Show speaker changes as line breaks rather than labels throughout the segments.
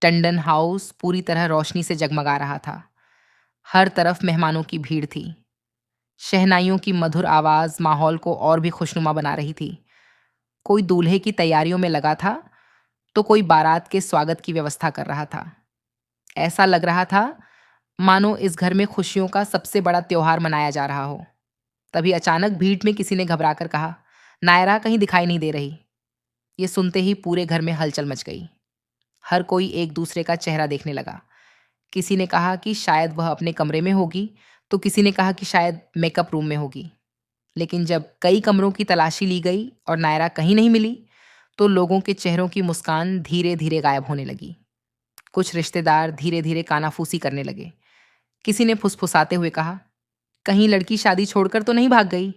Tandon house पूरी तरह रोशनी से जगमगा रहा था। हर तरफ मेहमानों की भीड़ थी। शहनाइयों की मधुर आवाज माहौल को और भी खुशनुमा बना रही थी। कोई दूल्हे की तैयारियों में लगा था, तो कोई बारात के स्वागत की व्यवस्था कर रहा था। ऐसा लग रहा था मानो इस घर में खुशियों का सबसे बड़ा त्योहार मनाया जा रहा हो। तभी अचानक भीड़ में किसी ने घबराकर कहा, नायरा कहीं दिखाई नहीं दे रही। ये सुनते ही पूरे घर में हलचल मच गई। हर कोई एक दूसरे का चेहरा देखने लगा। किसी ने कहा कि शायद वह अपने कमरे में होगी, तो किसी ने कहा कि शायद मेकअप रूम में होगी। लेकिन जब कई कमरों की तलाशी ली गई और नायरा कहीं नहीं मिली, तो लोगों के चेहरों की मुस्कान धीरे धीरे गायब होने लगी। कुछ रिश्तेदार धीरे धीरे कानाफूसी करने लगे। किसी ने फुसफुसाते हुए कहा, कहीं लड़की शादी छोड़कर तो नहीं भाग गई।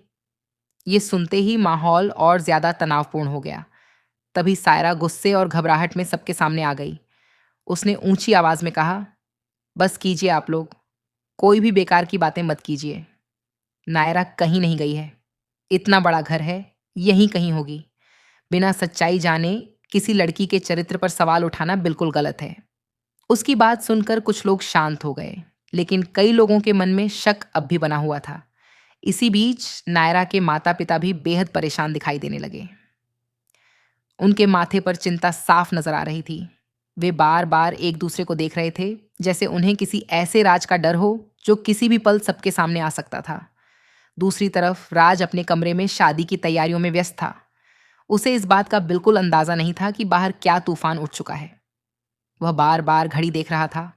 ये सुनते ही माहौल और ज्यादा तनावपूर्ण हो गया। तभी सायरा गुस्से और घबराहट में सबके सामने आ गई। उसने ऊंची आवाज में कहा, बस कीजिए आप लोग, कोई भी बेकार की बातें मत कीजिए। नायरा कहीं नहीं गई है। इतना बड़ा घर है, यहीं कहीं होगी। बिना सच्चाई जाने किसी लड़की के चरित्र पर सवाल उठाना बिल्कुल गलत है। उसकी बात सुनकर कुछ लोग शांत हो गए, लेकिन कई लोगों के मन में शक अब भी बना हुआ था। इसी बीच नायरा के माता पिता भी बेहद परेशान दिखाई देने लगे। उनके माथे पर चिंता साफ नजर आ रही थी। वे बार बार एक दूसरे को देख रहे थे, जैसे उन्हें किसी ऐसे राज का डर हो जो किसी भी पल सबके सामने आ सकता था। दूसरी तरफ राज अपने कमरे में शादी की तैयारियों में व्यस्त था। उसे इस बात का बिल्कुल अंदाजा नहीं था कि बाहर क्या तूफान उठ चुका है। वह बार बार घड़ी देख रहा था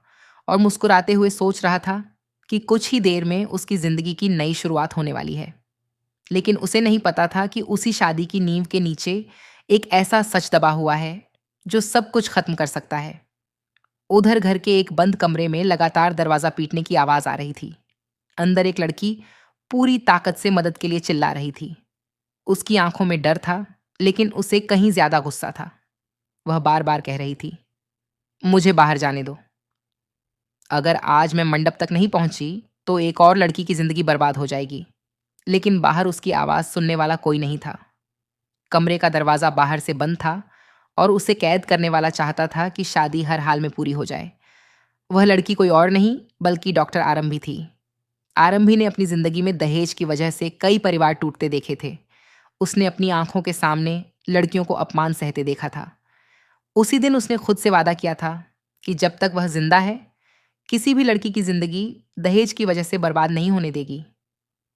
और मुस्कुराते हुए सोच रहा था कि कुछ ही देर में उसकी जिंदगी की नई शुरुआत होने वाली है। लेकिन उसे नहीं पता था कि उसी शादी की नींव के नीचे एक ऐसा सच दबा हुआ है जो सब कुछ खत्म कर सकता है। उधर घर के एक बंद कमरे में लगातार दरवाजा पीटने की आवाज आ रही थी। अंदर एक लड़की पूरी ताकत से मदद के लिए चिल्ला रही थी। उसकी आंखों में डर था, लेकिन उसे कहीं ज्यादा गुस्सा था। वह बार बार कह रही थी, मुझे बाहर जाने दो। अगर आज मैं मंडप तक नहीं पहुंची, तो एक और लड़की की जिंदगी बर्बाद हो जाएगी। लेकिन बाहर उसकी आवाज सुनने वाला कोई नहीं था। कमरे का दरवाजा बाहर से बंद था और उसे कैद करने वाला चाहता था कि शादी हर हाल में पूरी हो जाए। वह लड़की कोई और नहीं बल्कि डॉक्टर आरंभी थी। आरंभी ने अपनी जिंदगी में दहेज की वजह से कई परिवार टूटते देखे थे। उसने अपनी आंखों के सामने लड़कियों को अपमान सहते देखा था। उसी दिन उसने खुद से वादा किया था कि जब तक वह जिंदा है, किसी भी लड़की की जिंदगी दहेज की वजह से बर्बाद नहीं होने देगी।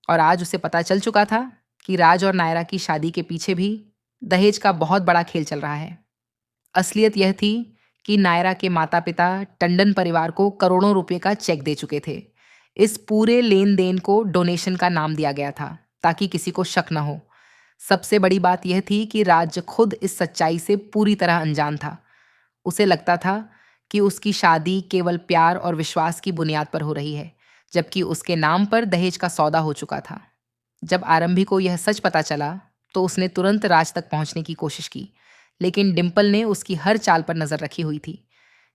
और आज उसे पता चल चुका था कि राज और नायरा की शादी के पीछे भी दहेज का बहुत बड़ा खेल चल रहा है। असलियत यह थी कि नायरा के माता पिता टंडन परिवार को करोड़ों रुपए का चेक दे चुके थे। इस पूरे लेन देन को डोनेशन का नाम दिया गया था, ताकि किसी को शक न हो। सबसे बड़ी बात यह थी कि राज खुद इस सच्चाई से पूरी तरह अनजान था। उसे लगता था कि उसकी शादी केवल प्यार और विश्वास की बुनियाद पर हो रही है, जबकि उसके नाम पर दहेज का सौदा हो चुका था। जब आरंभी को यह सच पता चला, तो उसने तुरंत राज तक पहुंचने की कोशिश की, लेकिन डिम्पल ने उसकी हर चाल पर नजर रखी हुई थी।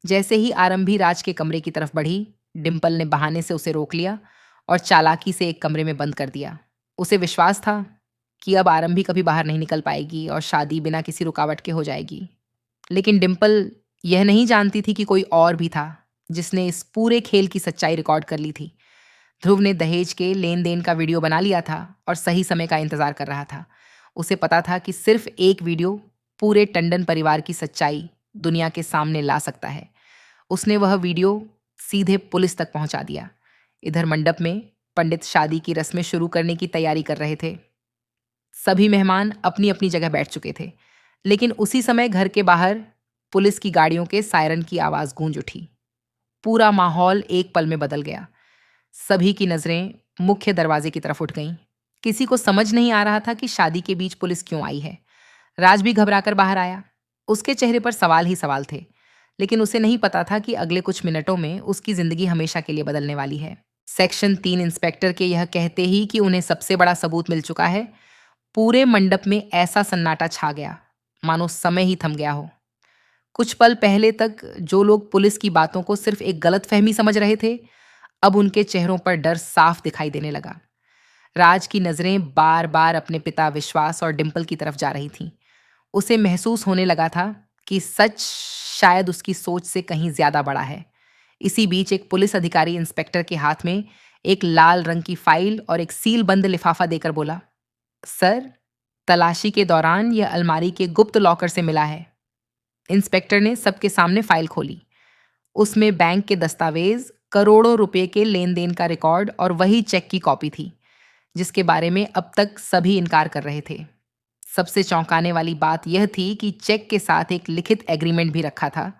जैसे ही आरंभी राज के कमरे की तरफ बढ़ी, डिम्पल ने बहाने से उसे रोक लिया और चालाकी से एक कमरे में बंद कर दिया। उसे विश्वास था कि अब आरंभी कभी बाहर नहीं निकल पाएगी और शादी बिना किसी रुकावट के हो जाएगी। लेकिन डिम्पल यह नहीं जानती थी कि कोई और भी था जिसने इस पूरे खेल की सच्चाई रिकॉर्ड कर ली थी। ध्रुव ने दहेज के लेन देन का वीडियो बना लिया था और सही समय का इंतजार कर रहा था। उसे पता था कि सिर्फ एक वीडियो पूरे टंडन परिवार की सच्चाई दुनिया के सामने ला सकता है। उसने वह वीडियो सीधे पुलिस तक पहुंचा दिया। इधर मंडप में पंडित शादी की रस्में शुरू करने की तैयारी कर रहे थे। सभी मेहमान अपनी अपनी जगह बैठ चुके थे, लेकिन उसी समय घर के बाहर पुलिस की गाड़ियों के सायरन की आवाज गूंज उठी। पूरा माहौल एक पल में बदल गया। सभी की नजरें मुख्य दरवाजे की तरफ उठ गईं। किसी को समझ नहीं आ रहा था कि शादी के बीच पुलिस क्यों आई है। राज भी घबराकर बाहर आया। उसके चेहरे पर सवाल ही सवाल थे, लेकिन उसे नहीं पता था कि अगले कुछ मिनटों में उसकी जिंदगी हमेशा के लिए बदलने वाली है। सेक्शन 3 इंस्पेक्टर के यह कहते ही कि उन्हें सबसे बड़ा सबूत मिल चुका है, पूरे मंडप में ऐसा सन्नाटा छा गया, मानो समय ही थम गया हो। कुछ पल पहले तक जो लोग पुलिस की बातों को सिर्फ एक गलतफहमी समझ रहे थे, अब उनके चेहरों पर डर साफ दिखाई देने लगा। राज की नजरें बार बार अपने पिता विश्वास और डिम्पल की तरफ जा रही थीं। उसे महसूस होने लगा था कि सच शायद उसकी सोच से कहीं ज्यादा बड़ा है। इसी बीच एक पुलिस अधिकारी इंस्पेक्टर के हाथ में एक लाल रंग की फाइल और एक सील बंद लिफाफा देकर बोला, सर, तलाशी के दौरान यह अलमारी के गुप्त लॉकर से मिला है। इंस्पेक्टर ने सबके सामने फाइल खोली। उसमें बैंक के दस्तावेज, करोड़ों रुपए के लेन देन का रिकॉर्ड और वही चेक की कॉपी थी जिसके बारे में अब तक सभी इनकार कर रहे थे। सबसे चौंकाने वाली बात यह थी कि चेक के साथ एक लिखित एग्रीमेंट भी रखा था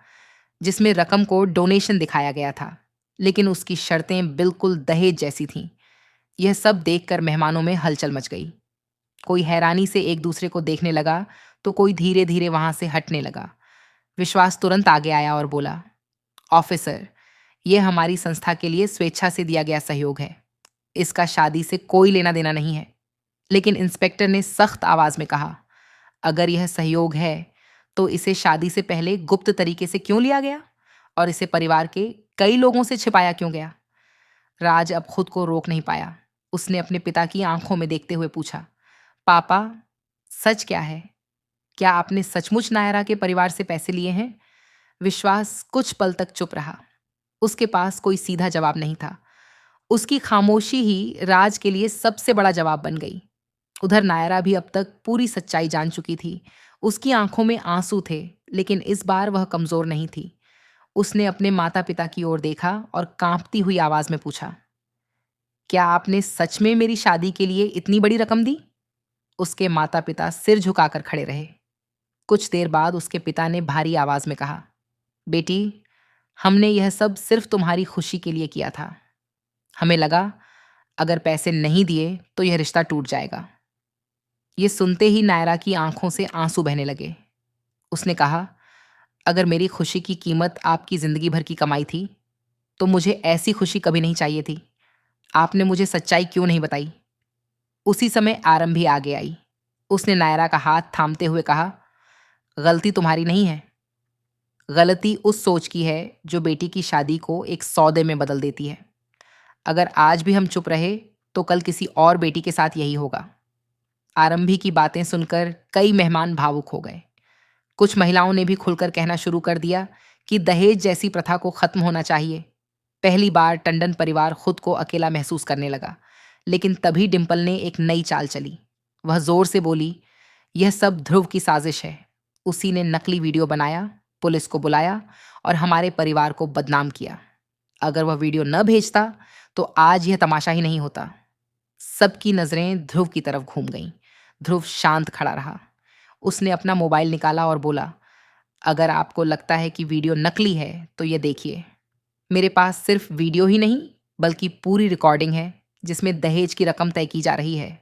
जिसमें रकम को डोनेशन दिखाया गया था, लेकिन उसकी शर्तें बिल्कुल दहेज जैसी थीं। यह सब देखकर मेहमानों में हलचल मच गई। कोई हैरानी से एक दूसरे को देखने लगा तो कोई धीरे धीरे वहां से हटने लगा। विश्वास तुरंत आगे आया और बोला, ऑफिसर, यह हमारी संस्था के लिए स्वेच्छा से दिया गया सहयोग है। इसका शादी से कोई लेना देना नहीं है। लेकिन इंस्पेक्टर ने सख्त आवाज में कहा, अगर यह सहयोग है तो इसे शादी से पहले गुप्त तरीके से क्यों लिया गया और इसे परिवार के कई लोगों से छिपाया क्यों गया? राज अब खुद को रोक नहीं पाया। उसने अपने पिता की आंखों में देखते हुए पूछा, पापा, सच क्या है? क्या आपने सचमुच नायरा के परिवार से पैसे लिए हैं? विश्वास कुछ पल तक चुप रहा। उसके पास कोई सीधा जवाब नहीं था। उसकी खामोशी ही राज के लिए सबसे बड़ा जवाब बन गई। उधर नायरा भी अब तक पूरी सच्चाई जान चुकी थी। उसकी आंखों में आंसू थे, लेकिन इस बार वह कमजोर नहीं थी। उसने अपने माता पिता की ओर देखा और कांपती हुई आवाज में पूछा, क्या आपने सच में मेरी शादी के लिए इतनी बड़ी रकम दी? उसके माता पिता सिर झुकाकर खड़े रहे। कुछ देर बाद उसके पिता ने भारी आवाज में कहा, बेटी, हमने यह सब सिर्फ तुम्हारी खुशी के लिए किया था। हमें लगा अगर पैसे नहीं दिए तो यह रिश्ता टूट जाएगा। ये सुनते ही नायरा की आंखों से आंसू बहने लगे। उसने कहा, अगर मेरी खुशी की कीमत आपकी जिंदगी भर की कमाई थी तो मुझे ऐसी खुशी कभी नहीं चाहिए थी। आपने मुझे सच्चाई क्यों नहीं बताई? उसी समय आरंभ भी आगे आई। उसने नायरा का हाथ थामते हुए कहा, गलती तुम्हारी नहीं है। गलती उस सोच की है जो बेटी की शादी को एक सौदे में बदल देती है। अगर आज भी हम चुप रहे तो कल किसी और बेटी के साथ यही होगा। आरंभी की बातें सुनकर कई मेहमान भावुक हो गए। कुछ महिलाओं ने भी खुलकर कहना शुरू कर दिया कि दहेज जैसी प्रथा को खत्म होना चाहिए। पहली बार टंडन परिवार खुद को अकेला महसूस करने लगा। लेकिन तभी डिंपल ने एक नई चाल चली। वह जोर से बोली, यह सब ध्रुव की साजिश है। उसी ने नकली वीडियो बनाया, पुलिस को बुलाया और हमारे परिवार को बदनाम किया। अगर वह वीडियो न भेजता तो आज यह तमाशा ही नहीं होता। सबकी नजरें ध्रुव की तरफ घूम गईं। ध्रुव शांत खड़ा रहा। उसने अपना मोबाइल निकाला और बोला, अगर आपको लगता है कि वीडियो नकली है तो ये देखिए। मेरे पास सिर्फ वीडियो ही नहीं बल्कि पूरी रिकॉर्डिंग है जिसमें दहेज की रकम तय की जा रही है।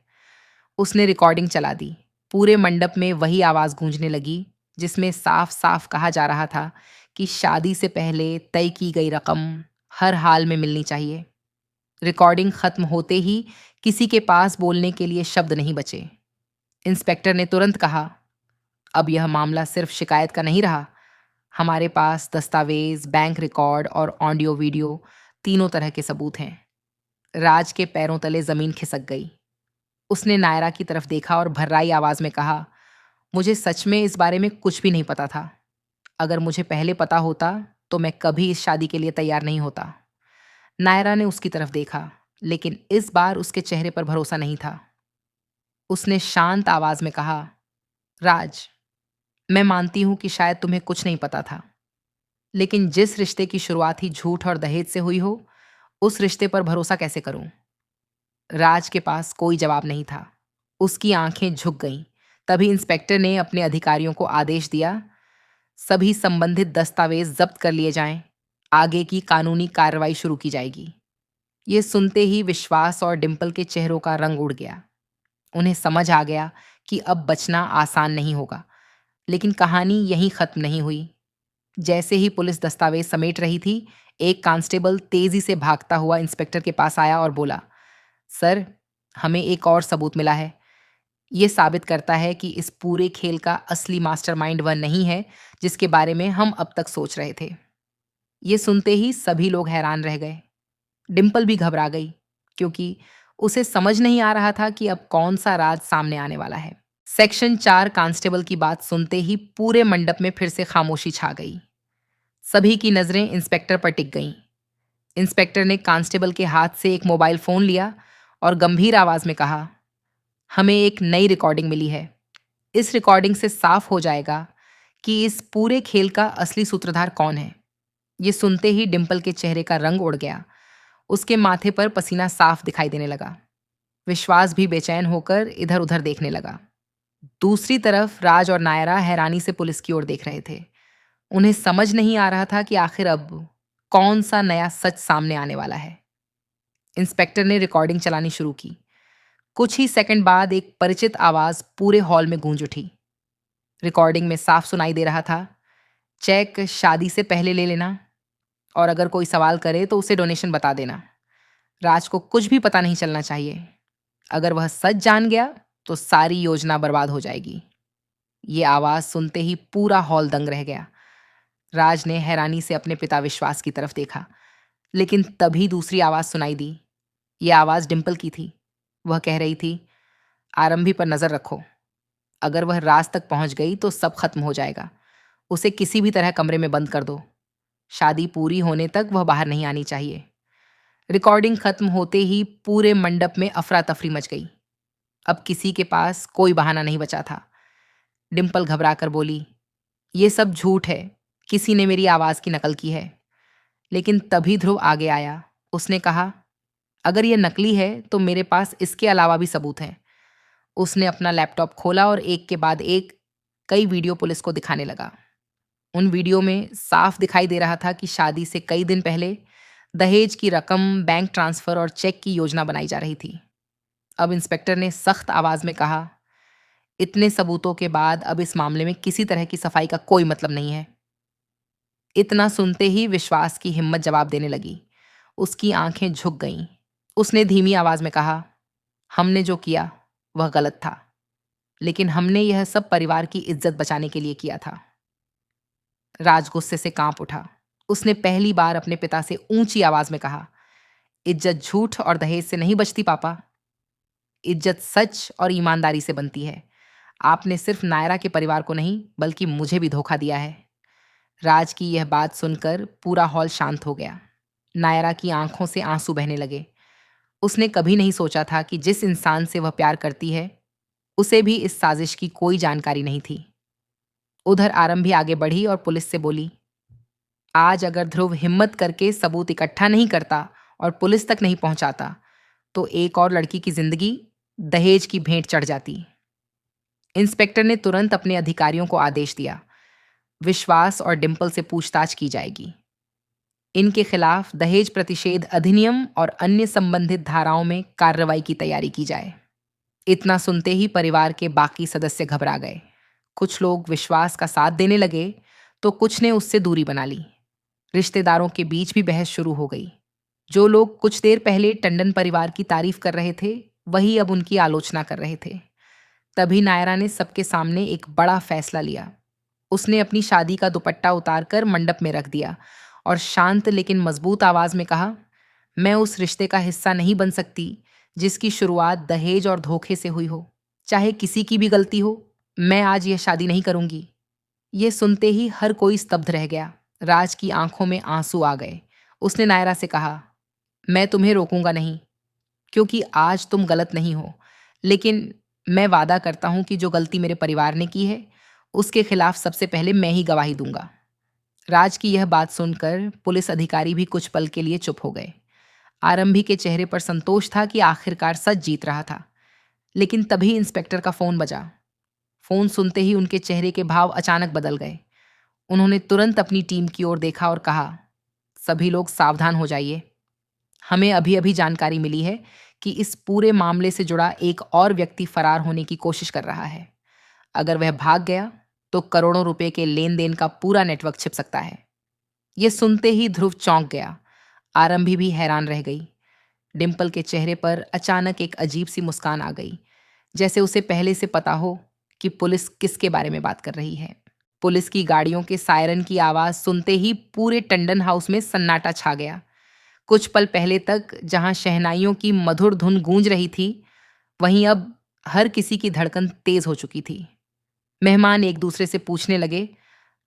उसने रिकॉर्डिंग चला दी। पूरे मंडप में वही आवाज गूंजने लगी जिसमें साफ साफ कहा जा रहा था कि शादी से पहले तय की गई रकम हर हाल में मिलनी चाहिए। रिकॉर्डिंग खत्म होते ही किसी के पास बोलने के लिए शब्द नहीं बचे। इंस्पेक्टर ने तुरंत कहा, अब यह मामला सिर्फ शिकायत का नहीं रहा। हमारे पास दस्तावेज, बैंक रिकॉर्ड और ऑडियो वीडियो तीनों तरह के सबूत हैं। राज के पैरों तले जमीन खिसक गई। उसने नायरा की तरफ देखा और भर्राई आवाज में कहा, मुझे सच में इस बारे में कुछ भी नहीं पता था। अगर मुझे पहले पता होता तो मैं कभी इस शादी के लिए तैयार नहीं होता। नायरा ने उसकी तरफ देखा, लेकिन इस बार उसके चेहरे पर भरोसा नहीं था। उसने शांत आवाज में कहा, राज, मैं मानती हूं कि शायद तुम्हें कुछ नहीं पता था, लेकिन जिस रिश्ते की शुरुआत ही झूठ और दहेज से हुई हो, उस रिश्ते पर भरोसा कैसे करूं? राज के पास कोई जवाब नहीं था। उसकी आंखें झुक गईं। तभी इंस्पेक्टर ने अपने अधिकारियों को आदेश दिया, सभी संबंधित दस्तावेज जब्त कर लिए जाएं। आगे की कानूनी कार्रवाई शुरू की जाएगी। ये सुनते ही विश्वास और डिंपल के चेहरों का रंग उड़ गया। उन्हें समझ आ गया कि अब बचना आसान नहीं होगा। लेकिन कहानी यहीं खत्म नहीं हुई। जैसे ही पुलिस दस्तावेज समेट रही थी, एक कांस्टेबल तेजी से भागता हुआ इंस्पेक्टर के पास आया और बोला, सर, हमें एक और सबूत मिला है। ये साबित करता है कि इस पूरे खेल का असली मास्टरमाइंड वह नहीं है जिसके बारे में हम अब तक सोच रहे थे। ये सुनते ही सभी लोग हैरान रह गए। डिंपल भी घबरा गई, क्योंकि उसे समझ नहीं आ रहा था कि अब कौन सा राज सामने आने वाला है। सेक्शन 4 कांस्टेबल की बात सुनते ही पूरे मंडप में फिर से खामोशी छा गई। सभी की नज़रें इंस्पेक्टर पर टिक गईं। इंस्पेक्टर ने कांस्टेबल के हाथ से एक मोबाइल फ़ोन लिया और गंभीर आवाज़ में कहा, हमें एक नई रिकॉर्डिंग मिली है। इस रिकॉर्डिंग से साफ हो जाएगा कि इस पूरे खेल का असली सूत्रधार कौन है। ये सुनते ही डिम्पल के चेहरे का रंग उड़ गया। उसके माथे पर पसीना साफ दिखाई देने लगा। विश्वास भी बेचैन होकर इधर उधर देखने लगा। दूसरी तरफ राज और नायरा हैरानी से पुलिस की ओर देख रहे थे। उन्हें समझ नहीं आ रहा था कि आखिर अब कौन सा नया सच सामने आने वाला है। इंस्पेक्टर ने रिकॉर्डिंग चलानी शुरू की। कुछ ही सेकंड बाद एक परिचित आवाज पूरे हॉल में गूंज उठी। रिकॉर्डिंग में साफ सुनाई दे रहा था, चेक शादी से पहले ले लेना और अगर कोई सवाल करे तो उसे डोनेशन बता देना। राज को कुछ भी पता नहीं चलना चाहिए। अगर वह सच जान गया तो सारी योजना बर्बाद हो जाएगी। ये आवाज सुनते ही पूरा हॉल दंग रह गया। राज ने हैरानी से अपने पिता विश्वास की तरफ देखा, लेकिन तभी दूसरी आवाज सुनाई दी। ये आवाज डिम्पल की थी। वह कह रही थी, आरंभी पर नजर रखो। अगर वह राज तक पहुंच गई तो सब खत्म हो जाएगा। उसे किसी भी तरह कमरे में बंद कर दो। शादी पूरी होने तक वह बाहर नहीं आनी चाहिए। रिकॉर्डिंग खत्म होते ही पूरे मंडप में अफरा तफरी मच गई। अब किसी के पास कोई बहाना नहीं बचा था। डिम्पल घबराकर बोली, ये सब झूठ है, किसी ने मेरी आवाज की नकल की है। लेकिन तभी ध्रुव आगे आया। उसने कहा, अगर यह नकली है तो मेरे पास इसके अलावा भी सबूत हैं। उसने अपना लैपटॉप खोला और एक के बाद एक कई वीडियो पुलिस को दिखाने लगा। उन वीडियो में साफ दिखाई दे रहा था कि शादी से कई दिन पहले दहेज की रकम, बैंक ट्रांसफर और चेक की योजना बनाई जा रही थी। अब इंस्पेक्टर ने सख्त आवाज में कहा, इतने सबूतों के बाद अब इस मामले में किसी तरह की सफाई का कोई मतलब नहीं है। इतना सुनते ही विश्वास की हिम्मत जवाब देने लगी। उसकी आंखें झुक गईं। उसने धीमी आवाज में कहा, हमने जो किया वह गलत था, लेकिन हमने यह सब परिवार की इज्जत बचाने के लिए किया था। राज गुस्से से कांप उठा। उसने पहली बार अपने पिता से ऊंची आवाज में कहा, इज्जत झूठ और दहेज से नहीं बचती पापा। इज्जत सच और ईमानदारी से बनती है। आपने सिर्फ नायरा के परिवार को नहीं बल्कि मुझे भी धोखा दिया है। राज की यह बात सुनकर पूरा हॉल शांत हो गया। नायरा की आंखों से आंसू बहने लगे। उसने कभी नहीं सोचा था कि जिस इंसान से वह प्यार करती है उसे भी इस साजिश की कोई जानकारी नहीं थी। उधर आरंभी आगे बढ़ी और पुलिस से बोली, आज अगर ध्रुव हिम्मत करके सबूत इकट्ठा नहीं करता और पुलिस तक नहीं पहुंचाता तो एक और लड़की की जिंदगी दहेज की भेंट चढ़ जाती। इंस्पेक्टर ने तुरंत अपने अधिकारियों को आदेश दिया, विश्वास और डिम्पल से पूछताछ की जाएगी। इनके खिलाफ दहेज प्रतिषेध अधिनियम और अन्य संबंधित धाराओं में कार्रवाई की तैयारी की जाए। इतना सुनते ही परिवार के बाकी सदस्य घबरा गए। कुछ लोग विश्वास का साथ देने लगे तो कुछ ने उससे दूरी बना ली। रिश्तेदारों के बीच भी बहस शुरू हो गई। जो लोग कुछ देर पहले टंडन परिवार की तारीफ कर रहे थे वही अब उनकी आलोचना कर रहे थे। तभी नायरा ने सबके सामने एक बड़ा फैसला लिया। उसने अपनी शादी का दुपट्टा उतारकर मंडप में रख दिया और शांत लेकिन मजबूत आवाज में कहा, मैं उस रिश्ते का हिस्सा नहीं बन सकती जिसकी शुरुआत दहेज और धोखे से हुई हो। चाहे किसी की भी गलती हो, मैं आज यह शादी नहीं करूंगी। ये सुनते ही हर कोई स्तब्ध रह गया। राज की आंखों में आंसू आ गए। उसने नायरा से कहा, मैं तुम्हें रोकूंगा नहीं, क्योंकि आज तुम गलत नहीं हो, लेकिन मैं वादा करता हूं कि जो गलती मेरे परिवार ने की है उसके खिलाफ सबसे पहले मैं ही गवाही दूंगा। राज की यह बात सुनकर पुलिस अधिकारी भी कुछ पल के लिए चुप हो गए। आरंभी के चेहरे पर संतोष था कि आखिरकार सच जीत रहा था। लेकिन तभी इंस्पेक्टर का फोन बजा। फोन सुनते ही उनके चेहरे के भाव अचानक बदल गए। उन्होंने तुरंत अपनी टीम की ओर देखा और कहा, सभी लोग सावधान हो जाइए। हमें अभी अभी जानकारी मिली है कि इस पूरे मामले से जुड़ा एक और व्यक्ति फरार होने की कोशिश कर रहा है। अगर वह भाग गया तो करोड़ों रुपए के लेन देन का पूरा नेटवर्क छिप सकता है। यह सुनते ही ध्रुव चौंक गया। आरंभी भी हैरान रह गई। डिम्पल के चेहरे पर अचानक एक अजीब सी मुस्कान आ गई, जैसे उसे पहले से पता हो कि पुलिस किसके बारे में बात कर रही है। पुलिस की गाड़ियों के सायरन की आवाज सुनते ही पूरे टंडन हाउस में सन्नाटा छा गया। कुछ पल पहले तक जहां शहनाइयों की मधुर धुन गूंज रही थी, वहीं अब हर किसी की धड़कन तेज हो चुकी थी। मेहमान एक दूसरे से पूछने लगे,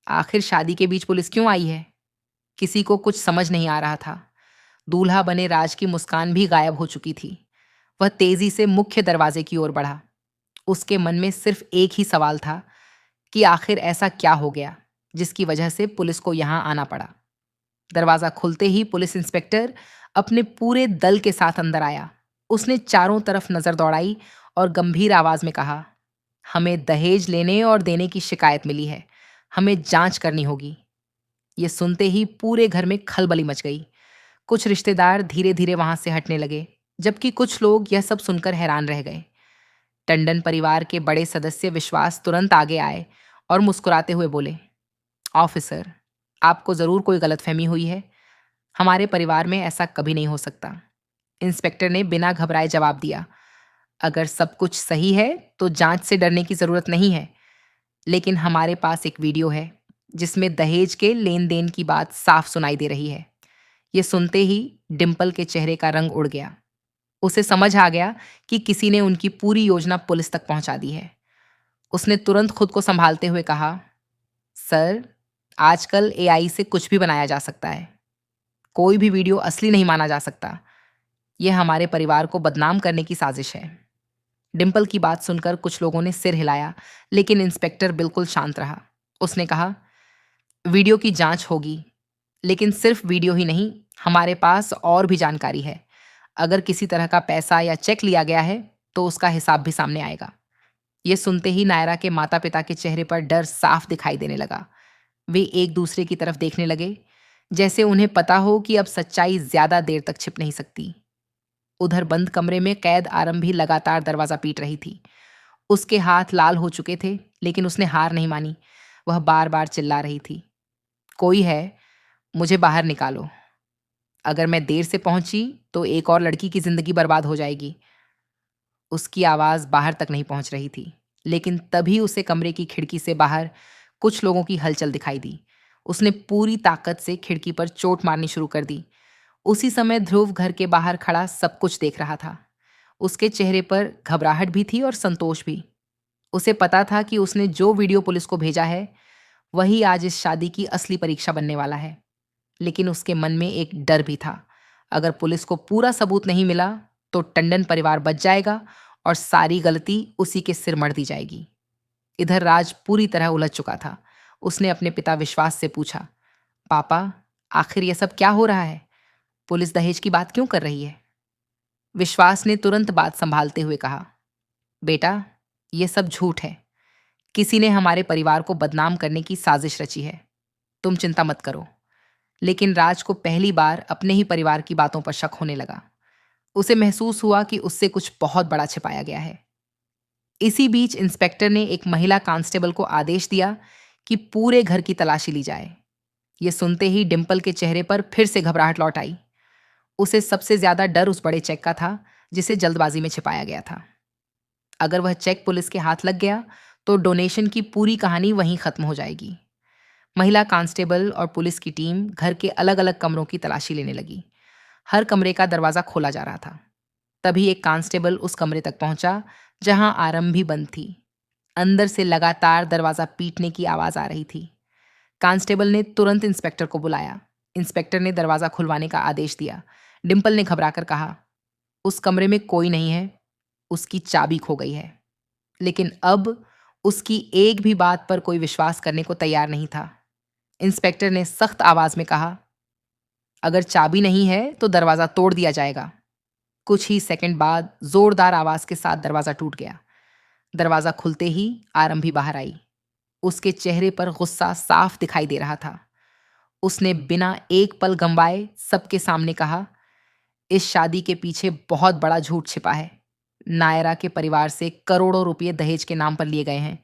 आखिर शादी के बीच पुलिस क्यों आई है? किसी को कुछ समझ नहीं आ रहा था। दूल्हा बने राज की मुस्कान भी गायब हो चुकी थी। वह तेजी से मुख्य दरवाजे की ओर बढ़ा। उसके मन में सिर्फ एक ही सवाल था कि आखिर ऐसा क्या हो गया जिसकी वजह से पुलिस को यहां आना पड़ा। दरवाजा खुलते ही पुलिस इंस्पेक्टर अपने पूरे दल के साथ अंदर आया। उसने चारों तरफ नजर दौड़ाई और गंभीर आवाज में कहा, हमें दहेज लेने और देने की शिकायत मिली है। हमें जांच करनी होगी। ये सुनते ही पूरे घर में खलबली मच गई। कुछ रिश्तेदार धीरे धीरे वहां से हटने लगे, जबकि कुछ लोग यह सब सुनकर हैरान रह गए। टंडन परिवार के बड़े सदस्य विश्वास तुरंत आगे आए और मुस्कुराते हुए बोले, ऑफिसर, आपको जरूर कोई गलतफहमी हुई है। हमारे परिवार में ऐसा कभी नहीं हो सकता। इंस्पेक्टर ने बिना घबराए जवाब दिया, अगर सब कुछ सही है तो जांच से डरने की जरूरत नहीं है। लेकिन हमारे पास एक वीडियो है जिसमें दहेज के लेन देन की बात साफ सुनाई दे रही है। ये सुनते ही डिम्पल के चेहरे का रंग उड़ गया। उसे समझ आ गया कि किसी ने उनकी पूरी योजना पुलिस तक पहुंचा दी है। उसने तुरंत खुद को संभालते हुए कहा, सर, आजकल एआई से कुछ भी बनाया जा सकता है। कोई भी वीडियो असली नहीं माना जा सकता। यह हमारे परिवार को बदनाम करने की साजिश है। डिम्पल की बात सुनकर कुछ लोगों ने सिर हिलाया, लेकिन इंस्पेक्टर बिल्कुल शांत रहा। उसने कहा, वीडियो की जांच होगी, लेकिन सिर्फ वीडियो ही नहीं, हमारे पास और भी जानकारी है। अगर किसी तरह का पैसा या चेक लिया गया है तो उसका हिसाब भी सामने आएगा। ये सुनते ही नायरा के माता पिता के चेहरे पर डर साफ दिखाई देने लगा। वे एक दूसरे की तरफ देखने लगे, जैसे उन्हें पता हो कि अब सच्चाई ज्यादा देर तक छिप नहीं सकती। उधर बंद कमरे में कैद आरंभी लगातार दरवाजा पीट रही थी। उसके हाथ लाल हो चुके थे, लेकिन उसने हार नहीं मानी। वह बार बार चिल्ला रही थी, कोई है, मुझे बाहर निकालो। अगर मैं देर से पहुंची तो एक और लड़की की जिंदगी बर्बाद हो जाएगी। उसकी आवाज बाहर तक नहीं पहुंच रही थी, लेकिन तभी उसे कमरे की खिड़की से बाहर कुछ लोगों की हलचल दिखाई दी। उसने पूरी ताकत से खिड़की पर चोट मारनी शुरू कर दी। उसी समय ध्रुव घर के बाहर खड़ा सब कुछ देख रहा था। उसके चेहरे पर घबराहट भी थी और संतोष भी। उसे पता था कि उसने जो वीडियो पुलिस को भेजा है वही आज इस शादी की असली परीक्षा बनने वाला है। लेकिन उसके मन में एक डर भी था। अगर पुलिस को पूरा सबूत नहीं मिला तो टंडन परिवार बच जाएगा और सारी गलती उसी के सिर मढ़ दी जाएगी। इधर राज पूरी तरह उलझ चुका था। उसने अपने पिता विश्वास से पूछा, पापा, आखिर यह सब क्या हो रहा है? पुलिस दहेज की बात क्यों कर रही है? विश्वास ने तुरंत बात संभालते हुए कहा, बेटा, यह सब झूठ है। किसी ने हमारे परिवार को बदनाम करने की साजिश रची है। तुम चिंता मत करो। लेकिन राज को पहली बार अपने ही परिवार की बातों पर शक होने लगा। उसे महसूस हुआ कि उससे कुछ बहुत बड़ा छिपाया गया है। इसी बीच इंस्पेक्टर ने एक महिला कांस्टेबल को आदेश दिया कि पूरे घर की तलाशी ली जाए। ये सुनते ही डिम्पल के चेहरे पर फिर से घबराहट लौट आई। उसे सबसे ज्यादा डर उस बड़े चेक का था जिसे जल्दबाजी में छिपाया गया था। अगर वह चेक पुलिस के हाथ लग गया तो डोनेशन की पूरी कहानी वहीं खत्म हो जाएगी। महिला कांस्टेबल और पुलिस की टीम घर के अलग अलग कमरों की तलाशी लेने लगी। हर कमरे का दरवाजा खोला जा रहा था। तभी एक कांस्टेबल उस कमरे तक पहुंचा जहां आरंभी बंद थी। अंदर से लगातार दरवाजा पीटने की आवाज आ रही थी। कांस्टेबल ने तुरंत इंस्पेक्टर को बुलाया। इंस्पेक्टर ने दरवाजा खुलवाने का आदेश दिया। डिम्पल ने घबराकर कहा, उस कमरे में कोई नहीं है, उसकी चाबी खो गई है। लेकिन अब उसकी एक भी बात पर कोई विश्वास करने को तैयार नहीं था। इंस्पेक्टर ने सख्त आवाज में कहा, अगर चाबी नहीं है तो दरवाजा तोड़ दिया जाएगा। कुछ ही सेकंड बाद जोरदार आवाज के साथ दरवाजा टूट गया। दरवाजा खुलते ही आरंभी बाहर आई। उसके चेहरे पर गुस्सा साफ दिखाई दे रहा था। उसने बिना एक पल गंवाए सबके सामने कहा, इस शादी के पीछे बहुत बड़ा झूठ छिपा है। नायरा के परिवार से करोड़ों रुपए दहेज के नाम पर लिए गए हैं।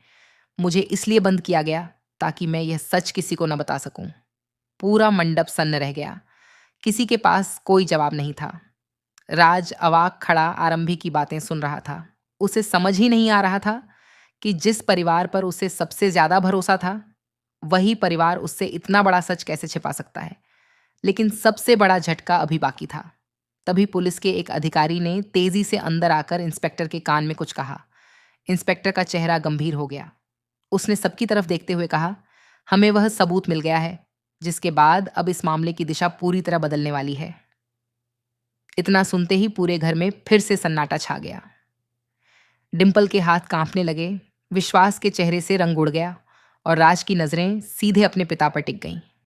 मुझे इसलिए बंद किया गया ताकि मैं यह सच किसी को न बता सकूं। पूरा मंडप सन्न रह गया। किसी के पास कोई जवाब नहीं था। राज अवाक खड़ा आरंभी की बातें सुन रहा था। उसे समझ ही नहीं आ रहा था कि जिस परिवार पर उसे सबसे ज्यादा भरोसा था, वही परिवार उससे इतना बड़ा सच कैसे छिपा सकता है। लेकिन सबसे बड़ा झटका अभी बाकी था। तभी पुलिस के एक अधिकारी ने तेजी से अंदर आकर इंस्पेक्टर के कान में कुछ कहा। इंस्पेक्टर का चेहरा गंभीर हो गया। उसने सबकी तरफ देखते हुए कहा, हमें वह सबूत मिल गया है। जिसके बाद अब इस मामले की दिशा पूरी तरह बदलने वाली है। इतना सुनते ही पूरे घर में फिर से सन्नाटा छा गया। डिम्पल के हाथ कांपने लगे, विश्वास के चेहरे से रंग उड़ गया और राज की नजरें सीधे अपने पिता पर टिक गईं।